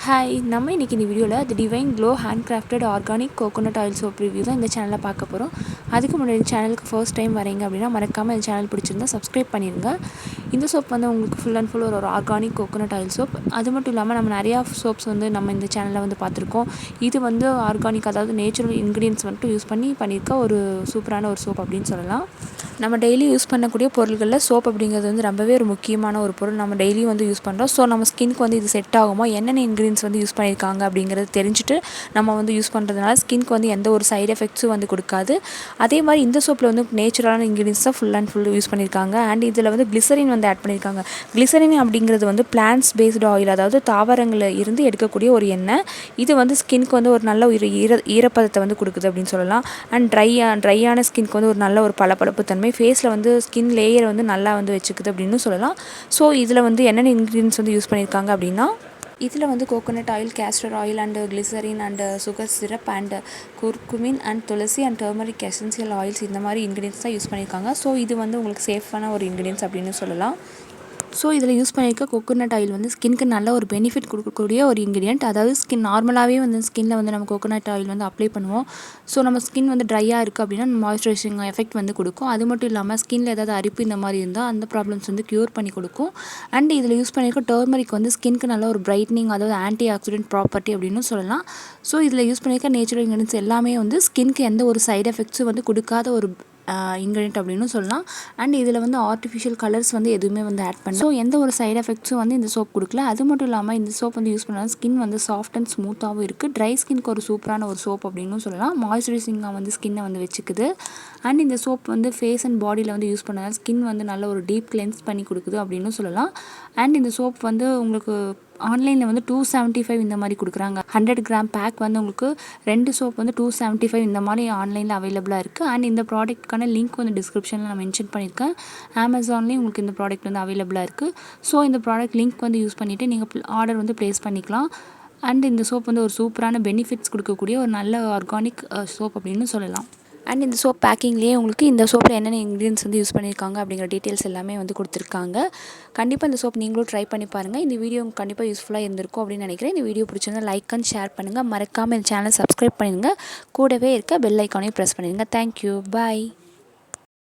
Hi, நம்ம இன்றைக்கி இந்த வீடியோவில் the divine glow hand crafted organic coconut oil soap review தான் இந்த சேனலில் பார்க்க போகிறோம். அதுக்கு முன்னாடி சேனலுக்கு ஃபர்ஸ்ட் டைம் வரீங்க அப்படின்னா மறக்காமல் இந்த சேனல் பிடிச்சிருந்தா சப்ஸ்கிரைப் பண்ணிடுங்க. இந்த சோப் வந்து உங்களுக்கு ஃபுல் அண்ட் ஃபுல் ஒரு ஆர்கானிக் கோகோனட் ஆயில் சோப். அது மட்டும் இல்லாமல் நம்ம நிறையா சோப்ஸ் வந்து நம்ம இந்த சேனலில் வந்து பார்த்துருக்கோம். இது வந்து ஆர்கானிக், அதாவது நேச்சுரல் இன்க்ரீடியன்ஸ் வந்துட்டு யூஸ் பண்ணியிருக்க ஒரு சூப்பரான ஒரு சோப் அப்படின்னு சொல்லலாம். நம்ம டெய்லி யூஸ் பண்ணக்கூடிய பொருள்களில் சோப் அப்படிங்கிறது வந்து ரொம்பவே ஒரு முக்கியமான ஒரு பொருள். நம்ம டெய்லியும் வந்து யூஸ் பண்ணுறோம். ஸோ நம்ம ஸ்கின்க்கு வந்து இது செட் ஆகுமா, என்னென்ன இன்க்ரீடியன்ஸ் வந்து யூஸ் பண்ணியிருக்காங்க அப்படிங்கிறது தெரிஞ்சுட்டு நம்ம வந்து யூஸ் பண்ணுறதுனால ஸ்கின்க்கு வந்து எந்த ஒரு சைடு எஃபெக்ட்ஸும் வந்து கொடுக்காது. அதே மாதிரி இந்த சோப்பில் வந்து நேச்சுரலான இன்க்ரீடியன்ஸ் தான் ஃபுல் அண்ட் ஃபுல் யூஸ் பண்ணியிருக்காங்க. அண்ட் இதில் வந்து கிளிசரின் வந்து ஆட் பண்ணியிருக்காங்க. கிளிசரின் அப்படிங்கிறது வந்து பிளான்ட்ஸ் பேஸ்டு ஆயில், அதாவது தாவரங்களில் இருந்து எடுக்கக்கூடிய ஒரு எண்ணெய். இது வந்து ஸ்கின்க்கு வந்து ஒரு நல்ல ஒரு ஈரப்பதத்தை வந்து கொடுக்குது அப்படின்னு சொல்லலாம். அண்ட் ட்ரையான ஸ்கின்க்கு வந்து ஒரு நல்ல ஒரு பளபளப்பு தன்மை, ஃபேஸில் வந்து ஸ்கின் லேயர் வந்து நல்லா வந்து வச்சுக்குது அப்படின்னு சொல்லலாம். ஸோ இதில் வந்து என்னென்ன இன்க்ரீடியன்ஸ் வந்து யூஸ் பண்ணியிருக்காங்க அப்படின்னா, இதில் வந்து coconut oil, castor oil and glycerin and sugar syrup and curcumin and tulsi and turmeric essential oils, இந்த மாதிரி இன்க்ரீடியன்ஸ் தான் யூஸ் பண்ணியிருக்காங்க. ஸோ இது வந்து உங்களுக்கு சேஃபான ஒரு இன்க்ரீடியன்ஸ் அப்படின்னு சொல்லலாம். ஸோ இதில் யூஸ் பண்ணியிருக்க கோகோனட் ஆயில் வந்து ஸ்கின்க்கு நல்ல ஒரு பெனிஃபிட் கொடுக்கக்கூடிய ஒரு இன்க்ரீடியன்ட். அதாவது ஸ்கின் நார்மலாகவே வந்து ஸ்கின்னில் வந்து நம்ம கோகோனட் ஆயில் வந்து அப்ளை பண்ணுவோம். ஸோ நம்ம ஸ்கின் வந்து ட்ரையாக இருக்குது அப்படின்னா மாய்ஸ்சரைசிங் எஃபெக்ட் வந்து கொடுக்கும். அது மட்டும் இல்லாமல் ஸ்கின்னில் ஏதாவது அரிப்பு இந்த மாதிரி இருந்தால் அந்த ப்ராப்ளம்ஸ் வந்து க்யூர் பண்ணி கொடுக்கும். அண்ட் இதில் யூஸ் பண்ணியிருக்க டர்மரிக் வந்து ஸ்கின்க்கு நல்ல ஒரு பிரைட்னிங், அதாவது ஆன்டி ஆக்சிடென்ட் ப்ராப்பர்ட்டி அப்படின்னு சொல்லலாம். ஸோ இதில் யூஸ் பண்ணியிருக்க நேச்சுரல் இன்க்ரீடியன்ஸ் எல்லாமே வந்து ஸ்கின்க்கு எந்த ஒரு சைடு எஃபெக்ட்ஸும் வந்து கொடுக்காத ஒரு இன்க்ரீடியன்ட் அப்படின்னு சொல்லலாம். அண்ட் இதில் வந்து ஆர்டிஃபிஷியல் கலர்ஸ் வந்து எதுவுமே வந்து ஆட் பண்ணல. ஸோ எந்த ஒரு சைடு எஃபெக்ட்ஸும் வந்து இந்த சோப் கொடுக்கல. அது மட்டும் இல்லாமல் இந்த சோப் வந்து யூஸ் பண்ணால் ஸ்கின் வந்து சாஃப்ட் அண்ட் ஸ்மூத்தாகவும் இருக்குது. ட்ரை ஸ்கின்க்கு ஒரு சூப்பரான ஒரு சோப் அப்படின்னு சொல்லலாம். மாய்ஸ்சரைசிங்காக வந்து ஸ்கின்னை வந்து வச்சுக்குது. அண்ட் இந்த சோப் வந்து ஃபேஸ் அண்ட் பாடியில் வந்து யூஸ் பண்ணால் ஸ்கின் வந்து நல்ல ஒரு டீப் கிளென்ஸ் பண்ணி கொடுக்குது அப்படின்னு சொல்லலாம். அண்ட் இந்த சோப் வந்து உங்களுக்கு ஆன்லைனில் வந்து 275 இந்த மாதிரி கொடுக்குறாங்க. 100 கிராம் பேக் வந்து உங்களுக்கு 2 சோப் வந்து 275 இந்த மாதிரி ஆன்லைனில் அவைலபிளாக இருக்குது. அண்ட் இந்த ப்ராடக்ட்கான லிங்க் வந்து டிஸ்கிரிப்ஷனில் நான் மென்ஷன் பண்ணியிருக்கேன். அமேசான்லேயும் உங்களுக்கு இந்த ப்ராடக்ட் வந்து அவைலபிளாக இருக்குது. ஸோ இந்த ப்ராடக்ட் லிங்க் வந்து யூஸ் பண்ணிவிட்டு நீங்கள் ஆர்டர் வந்து ப்ளேஸ் பண்ணிக்கலாம். அண்ட் இந்த சோப் வந்து ஒரு சூப்பரான பெனிஃபிட்ஸ் கொடுக்கக்கூடிய ஒரு நல்ல ஆர்கானிக் சோப் அப்படின்னு சொல்லலாம். அண்ட் இந்த சோப் பேக்கிங்லேயே உங்களுக்கு இந்த சோப்பில் என்னென்ன இன்க்ரீடியன்ஸ் வந்து யூஸ் பண்ணியிருக்காங்க அப்படிங்கிற டீட்டெயில்ஸ் எல்லாமே வந்து கொடுத்துருக்காங்க. கண்டிப்பாக இந்த சோப் நீங்களும் ட்ரை பண்ணி பாருங்கள். இந்த வீடியோ உங்களுக்கு கண்டிப்பாக யூஸ்ஃபுல்லாக இருந்திருக்கும் அப்படின்னு நினைக்கிறேன். இந்த வீடியோ பிடிச்சிருந்தா லைக் அண்ட் ஷேர் பண்ணுங்கள். மறக்காமல் இந்த சேனலை சப்ஸ்கிரைப் பண்ணிடுங்க. கூடவே இருக்க பெல் ஐக்கானையும் ப்ரெஸ் பண்ணிடுங்க. தேங்க்யூ, பாய்.